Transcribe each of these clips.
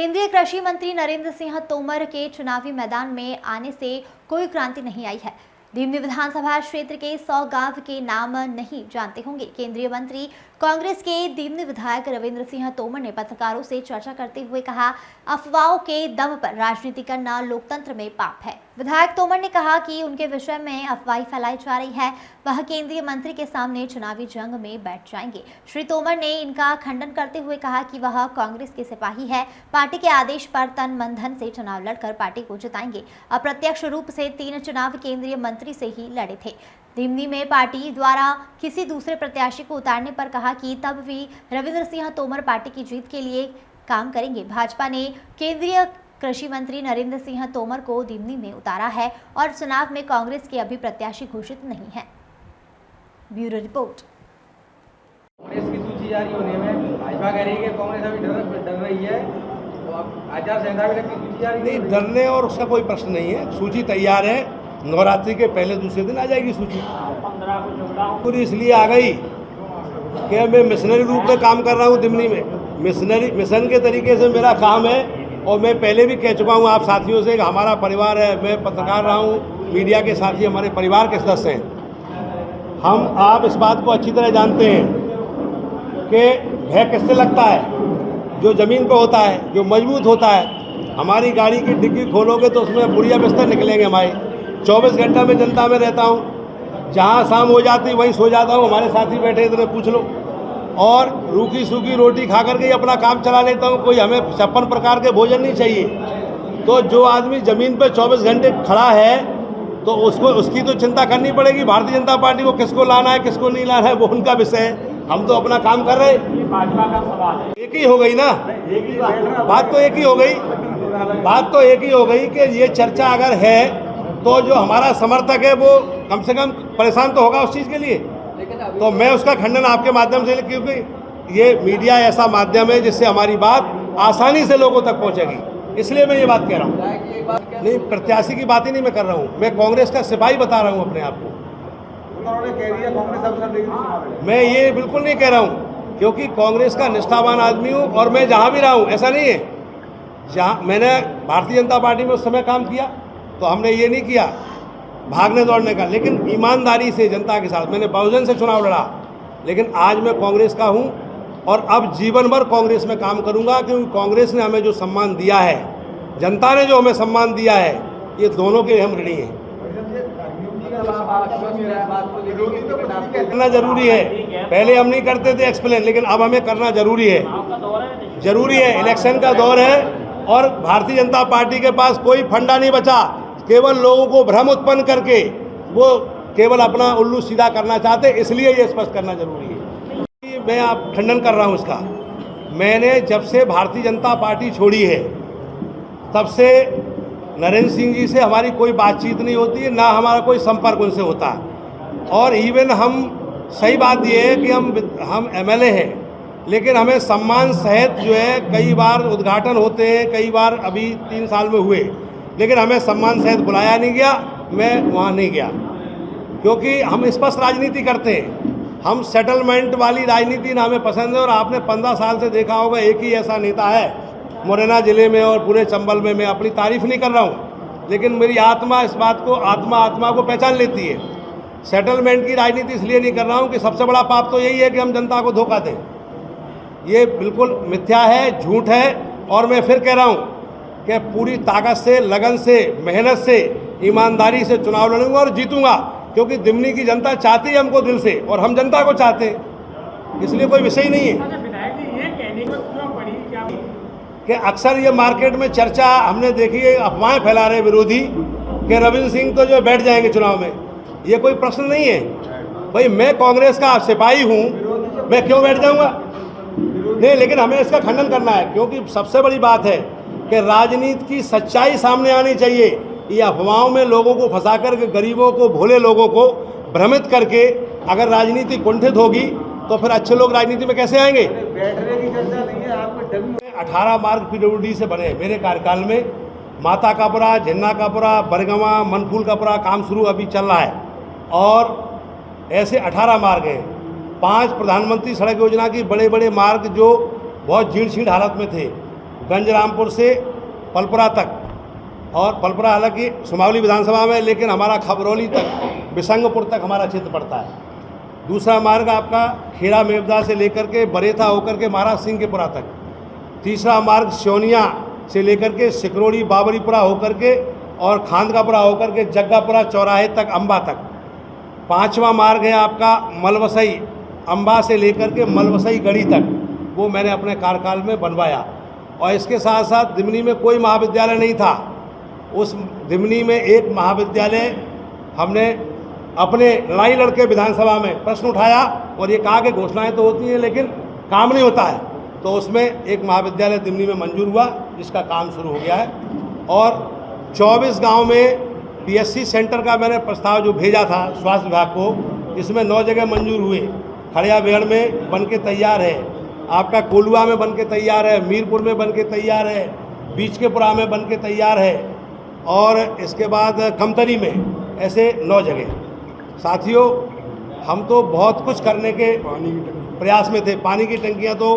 केंद्रीय कृषि मंत्री नरेंद्र सिंह तोमर के चुनावी मैदान में आने से कोई क्रांति नहीं आई है। दिमनी विधानसभा क्षेत्र के 100 गांव के नाम नहीं जानते होंगे। केंद्रीय मंत्री कांग्रेस के दिमनी विधायक रविंद्र सिंह तोमर ने पत्रकारों से चर्चा करते हुए कहा, अफवाहों के दम पर राजनीति करना लोकतंत्र में पाप है। विधायक तोमर ने कहा कि उनके विषय में अफवाह फैलाई जा रही है, वह केंद्रीय मंत्री के सामने चुनावी जंग में बैठ जाएंगे। श्री तोमर ने इनका खंडन करते हुए कहा कि वह कांग्रेस के सिपाही है, पार्टी के आदेश पर तन मन धन से चुनाव लड़कर पार्टी को जिताएंगे। अप्रत्यक्ष रूप से 3 चुनाव केंद्रीय मंत्री से ही लड़े थे। दिमनी में पार्टी द्वारा किसी दूसरे प्रत्याशी को उतारने पर कहा कि तब भी रविंद्र सिंह तोमर पार्टी की जीत के लिए काम करेंगे। भाजपा ने केंद्रीय कृषि मंत्री नरेंद्र सिंह तोमर को दिमनी में उतारा है और चुनाव में कांग्रेस के अभी प्रत्याशी घोषित नहीं है। Bureau report. कांग्रेस की सूची जारी होने में भाजपा कह रही है कि कांग्रेस अभी डर रही है, तो अब आचार संहिता में की सूची जारी नहीं, डरने और उसका कोई प्रश्न नहीं है। सूची तैयार है, नवरात्रि के पहले दूसरे दिन आ जाएगी सूची। पूरी इसलिए आ गई कि मैं मिशनरी रूप में काम कर रहा हूँ दिमनी में। मिशन के तरीके से मेरा काम है और मैं पहले भी कह चुका हूँ आप साथियों से कि हमारा परिवार है, मैं पत्रकार रहा हूँ, मीडिया के साथी हमारे परिवार के सदस्य हैं। आप इस बात को अच्छी तरह जानते हैं कि भय किससे लगता है, जो ज़मीन पर होता है, जो मजबूत होता है। हमारी गाड़ी की डिग्गी खोलोगे तो उसमें बुढ़िया बिस्तर निकलेंगे हमारे। 24 घंटा में जनता में रहता हूँ, जहाँ शाम हो जाती वहीं सो जाता हूँ। हमारे साथी बैठे इधर पूछ लो, और रूखी सूखी रोटी खा करके ही अपना काम चला लेता हूँ। कोई हमें 56 प्रकार के भोजन नहीं चाहिए। तो जो आदमी ज़मीन पर 24 घंटे खड़ा है तो उसकी तो चिंता करनी पड़ेगी। भारतीय जनता पार्टी को किसको लाना है किसको नहीं लाना है वो उनका विषय है, हम तो अपना काम कर रहे हैं। भाजपा का सवाल है, एक ही हो गई ना, बात तो एक ही हो गई कि ये चर्चा अगर है तो जो हमारा समर्थक है वो कम से कम परेशान तो होगा उस चीज़ के लिए। तो मैं उसका खंडन आपके माध्यम से, क्योंकि ये मीडिया ऐसा माध्यम है जिससे हमारी बात आसानी से लोगों तक पहुंचेगी, इसलिए मैं ये बात कह रहा हूँ। नहीं, प्रत्याशी की बात ही नहीं मैं कर रहा हूँ, मैं कांग्रेस का सिपाही बता रहा हूँ अपने आप को। मैं ये बिल्कुल नहीं कह रहा हूँ, क्योंकि कांग्रेस का निष्ठावान आदमी हूँ और मैं जहाँ भी रहा हूँ, ऐसा नहीं है। जहाँ मैंने भारतीय जनता पार्टी में उस समय काम किया तो हमने ये नहीं किया भागने दौड़ने का, लेकिन ईमानदारी से जनता के साथ मैंने बहुजन से चुनाव लड़ा। लेकिन आज मैं कांग्रेस का हूं और अब जीवन भर कांग्रेस में काम करूंगा, क्योंकि कांग्रेस ने हमें जो सम्मान दिया है, जनता ने जो हमें सम्मान दिया है, ये दोनों के हम ऋणी हैं। करना जरूरी है, पहले हम नहीं करते थे एक्सप्लेन, लेकिन अब हमें करना जरूरी है। इलेक्शन का दौर है और भारतीय जनता पार्टी के पास कोई फंडा नहीं बचा। केवल लोगों को भ्रम उत्पन्न करके वो केवल अपना उल्लू सीधा करना चाहते, इसलिए ये स्पष्ट करना जरूरी है। मैं आप खंडन कर रहा हूँ इसका। मैंने जब से भारतीय जनता पार्टी छोड़ी है तब से नरेंद्र सिंह जी से हमारी कोई बातचीत नहीं होती है, ना हमारा कोई संपर्क उनसे होता है। और इवन हम, सही बात ये है कि हम MLA हैं, लेकिन हमें सम्मान सहित जो है कई बार उद्घाटन होते हैं, कई बार अभी 3 साल में हुए, लेकिन हमें सम्मान सहित बुलाया नहीं गया। मैं वहाँ नहीं गया क्योंकि हम स्पष्ट राजनीति करते हैं। हम सेटलमेंट वाली राजनीति ना हमें पसंद है। और आपने 15 साल से देखा होगा एक ही ऐसा नेता है मुरैना जिले में और पूरे चंबल में। मैं अपनी तारीफ नहीं कर रहा हूँ, लेकिन मेरी आत्मा इस बात को आत्मा को पहचान लेती है। सेटलमेंट की राजनीति इसलिए नहीं कर रहा हूँ कि सबसे बड़ा पाप तो यही है कि हम जनता को धोखा दें। ये बिल्कुल मिथ्या है, झूठ है। और मैं फिर कह रहा हूँ कि पूरी ताकत से, लगन से, मेहनत से, ईमानदारी से चुनाव लड़ूंगा और जीतूंगा, क्योंकि दिमनी की जनता चाहती है हमको दिल से और हम जनता को चाहते हैं, इसलिए कोई विषय नहीं है। कि अक्सर ये मार्केट में चर्चा हमने देखी है, अफवाहें फैला रहे विरोधी कि रविंद्र सिंह तो जो बैठ जाएंगे चुनाव में। ये कोई प्रश्न नहीं है भाई, मैं कांग्रेस का सिपाही हूँ, मैं क्यों बैठ जाऊँगा? नहीं, लेकिन हमें इसका खंडन करना है, क्योंकि सबसे बड़ी बात है कि राजनीति की सच्चाई सामने आनी चाहिए। ये अफवाहों में लोगों को फंसा करके, गरीबों को, भोले लोगों को भ्रमित करके अगर राजनीति कुंठित होगी तो फिर अच्छे लोग राजनीति में कैसे आएंगे? बैठने की चर्चा नहीं है, आपको 18 मार्ग PWD से बने मेरे कार्यकाल में। माता कापुरा, झन्ना कापुरा, बरगवा, मनफूल कापुरा काम शुरू अभी चल रहा है, और ऐसे 18 मार्ग हैं। 5 प्रधानमंत्री सड़क योजना की बड़े बड़े मार्ग जो बहुत जीर्ण शीर्ण हालत में थे, गंजरामपुर से पलपुरा तक, और पलपुरा हालांकि सुमावली विधानसभा में, लेकिन हमारा खबरौली तक, बिसंगपुर तक हमारा क्षेत्र पड़ता है। दूसरा मार्ग आपका खेड़ा मेवदा से लेकर के बरेथा होकर के महाराज सिंहपुरा तक। तीसरा मार्ग सियोनिया से लेकर के सिकरोड़ी बाबरीपुरा होकर के और खांदकापुरा होकर के जग्गापुरा चौराहे तक, अम्बा तक। पांचवा मार्ग है आपका मलवसई, अम्बा से लेकर के मलवसई गढ़ी तक, वो मैंने अपने कार्यकाल में बनवाया। और इसके साथ साथ दिमनी में कोई महाविद्यालय नहीं था, उस दिमनी में एक महाविद्यालय हमने अपने लड़ाई लड़के विधानसभा में प्रश्न उठाया और ये कहा कि घोषणाएं तो होती हैं लेकिन काम नहीं होता है, तो उसमें एक महाविद्यालय दिमनी में मंजूर हुआ, जिसका काम शुरू हो गया है। और 24 गांव में पीएससी सेंटर का मैंने प्रस्ताव जो भेजा था स्वास्थ्य विभाग को, इसमें 9 जगह मंजूर हुए। खड़ियाबेड़ में बन के तैयार है, आपका कोलुआ में बन के तैयार है, मीरपुर में बन के तैयार है, बीचकेपुरा में बन के तैयार है, और इसके बाद कमतरी में, ऐसे 9 जगह। साथियों, हम तो बहुत कुछ करने के प्रयास में थे। पानी की टंकियां तो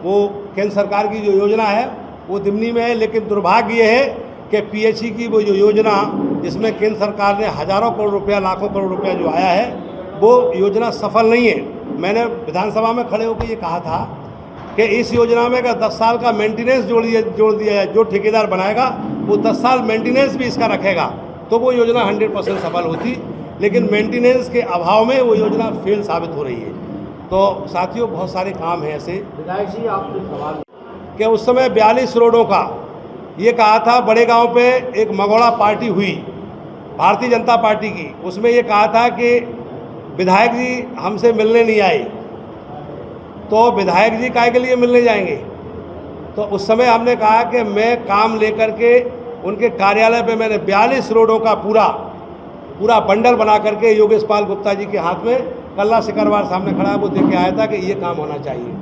वो केंद्र सरकार की जो योजना है वो दिमनी में है, लेकिन दुर्भाग्य ये है कि पीएचई की वो जो योजना, जिसमें केंद्र सरकार ने हज़ारों करोड़ रुपया, लाखों करोड़ रुपया जो आया है, वो योजना सफल नहीं है। मैंने विधानसभा में खड़े होकर ये कहा था कि इस योजना में अगर 10 साल का मेंटेनेंस जोड़ दिया जाए, जो ठेकेदार बनाएगा वो 10 साल मेंटेनेंस भी इसका रखेगा, तो वो योजना 100% सफल होती, लेकिन मेंटेनेंस के अभाव में वो योजना फेल साबित हो रही है। तो साथियों, बहुत सारे काम हैं ऐसे। विधायक जी, आपसे सवाल कि उस समय 42 रोडों का ये कहा था, बड़े गांव पे एक मगोड़ा पार्टी हुई भारतीय जनता पार्टी की, उसमें ये कहा था कि विधायक जी हमसे मिलने नहीं आए, तो विधायक जी काहे के लिए मिलने जाएंगे। तो उस समय हमने कहा कि मैं काम लेकर के उनके कार्यालय पे मैंने 42 रोडों का पूरा बंडल बना करके योगेश पाल गुप्ता जी के हाथ में, कल्ला सिकरवार सामने खड़ा है, वो दे के आया था कि ये काम होना चाहिए।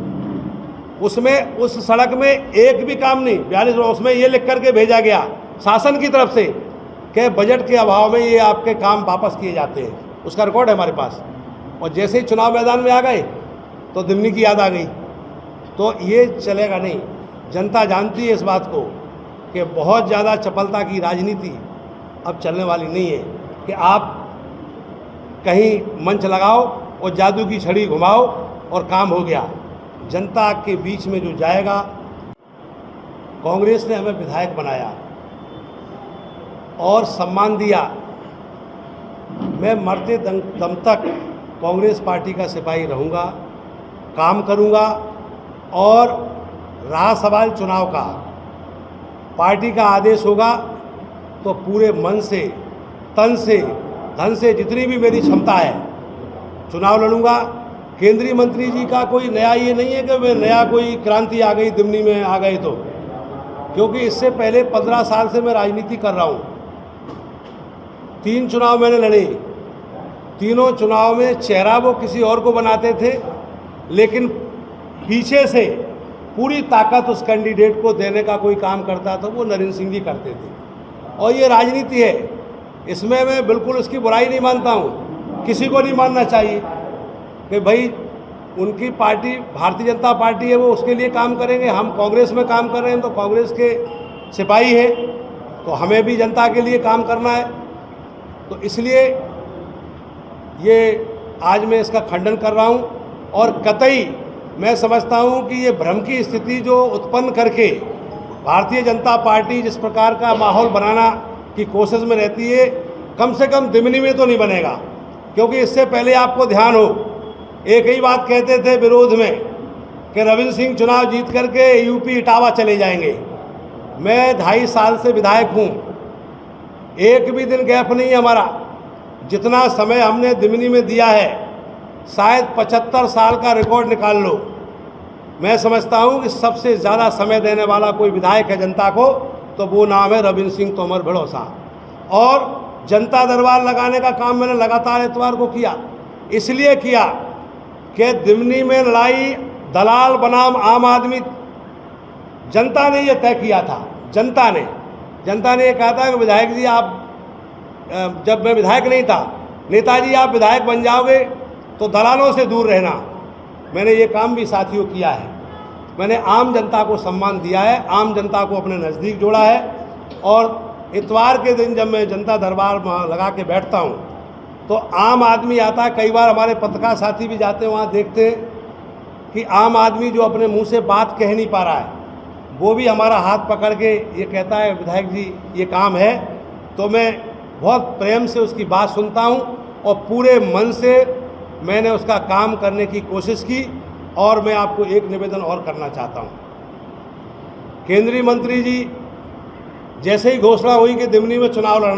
उसमें उस सड़क में एक भी काम नहीं, 42 रोड, उसमें ये लिख करके भेजा गया शासन की तरफ से कि बजट के अभाव में ये आपके काम वापस किए जाते हैं। उसका रिकॉर्ड है हमारे पास। और जैसे ही चुनाव मैदान में आ गए तो दिमनी की याद आ गई। तो ये चलेगा नहीं। जनता जानती है इस बात को कि बहुत ज़्यादा चपलता की राजनीति अब चलने वाली नहीं है कि आप कहीं मंच लगाओ और जादू की छड़ी घुमाओ और काम हो गया। जनता के बीच में जो जाएगा, कांग्रेस ने हमें विधायक बनाया और सम्मान दिया। मैं मरते दम तक कांग्रेस पार्टी का सिपाही रहूँगा, काम करूँगा। और रहा सवाल चुनाव का, पार्टी का आदेश होगा तो पूरे मन से, तन से, धन से, जितनी भी मेरी क्षमता है चुनाव लड़ूंगा। केंद्रीय मंत्री जी का कोई नया ये नहीं है कि वे नया कोई क्रांति आ गई दिमनी में आ गई, तो क्योंकि इससे पहले 15 साल से मैं राजनीति कर रहा हूँ। 3 चुनाव मैंने लड़े, तीनों चुनाव में चेहरा वो किसी और को बनाते थे, लेकिन पीछे से पूरी ताकत उस कैंडिडेट को देने का कोई काम करता था, वो नरेंद्र सिंह जी करते थे। और ये राजनीति है, इसमें मैं बिल्कुल उसकी बुराई नहीं मानता हूँ, किसी को नहीं मानना चाहिए कि भाई उनकी पार्टी भारतीय जनता पार्टी है, वो उसके लिए काम करेंगे। हम कांग्रेस में काम कर रहे हैं तो कांग्रेस के सिपाही है, तो हमें भी जनता के लिए काम करना है। तो इसलिए ये आज मैं इसका खंडन कर रहा हूँ। और कतई मैं समझता हूँ कि ये भ्रम की स्थिति जो उत्पन्न करके भारतीय जनता पार्टी जिस प्रकार का माहौल बनाना की कोशिश में रहती है, कम से कम दिमनी में तो नहीं बनेगा। क्योंकि इससे पहले आपको ध्यान हो, एक ही बात कहते थे विरोध में कि रविंद्र सिंह चुनाव जीत करके यूपी इटावा चले जाएंगे। मैं 2.5 साल से विधायक हूँ, एक भी दिन गैप नहीं है हमारा। जितना समय हमने दिमनी में दिया है, शायद 75 साल का रिकॉर्ड निकाल लो। मैं समझता हूँ कि सबसे ज़्यादा समय देने वाला कोई विधायक है जनता को, तो वो नाम है रविंद्र सिंह तोमर भिड़ोसा। और जनता दरबार लगाने का काम मैंने लगातार इतवार को किया, इसलिए किया कि दिमनी में लड़ाई दलाल बनाम आम आदमी, जनता ने ये तय किया था। जनता ने ये कहा था कि विधायक जी आप, जब मैं विधायक नहीं था, नेताजी आप विधायक बन जाओगे तो दलालों से दूर रहना। मैंने ये काम भी साथियों किया है। मैंने आम जनता को सम्मान दिया है, आम जनता को अपने नज़दीक जोड़ा है। और इतवार के दिन जब मैं जनता दरबार लगा के बैठता हूँ तो आम आदमी आता है, कई बार हमारे पत्रकार साथी भी जाते हैं वहाँ, देखते हैं कि आम आदमी जो अपने मुंह से बात कह नहीं पा रहा है वो भी हमारा हाथ पकड़ के ये कहता है विधायक जी ये काम है, तो मैं बहुत प्रेम से उसकी बात सुनता हूँ और पूरे मन से मैंने उसका काम करने की कोशिश की। और मैं आपको एक निवेदन और करना चाहता हूँ, केंद्रीय मंत्री जी जैसे ही घोषणा हुई कि दिमनी में चुनाव लड़ना